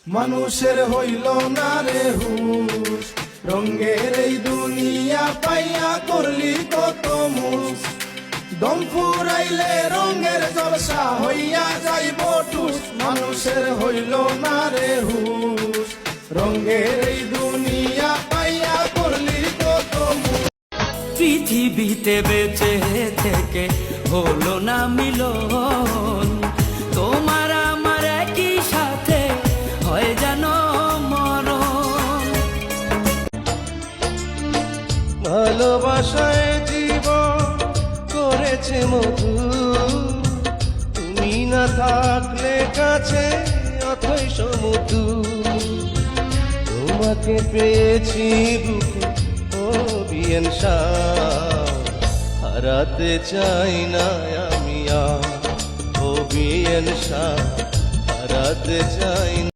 মানুষের হইল না রে হুশ, রঙের এই দুনিয়া পাইয়া করলি কত মুস। দম ফুরাইলে রঙের জলসা হইয়া যাইব টুস। মানুষের হইল না রে হুশ, রঙের এই দুনিয়া পাইয়া করলি কত মুস। পৃথিবীতে বেঁচে থেকে হলো না মিলন, তোমার আমার একই সাথে হয় যেন মরণ। ভালোবাসায় জীবন করেছে মধু, তুমি না থাকলে কাছে অথই সমুদ্র। তোমাকে পেয়েছি বুকে ও বিয়েন হারাতে চাই না আমি ও বিয়েন হারাতে চাই না।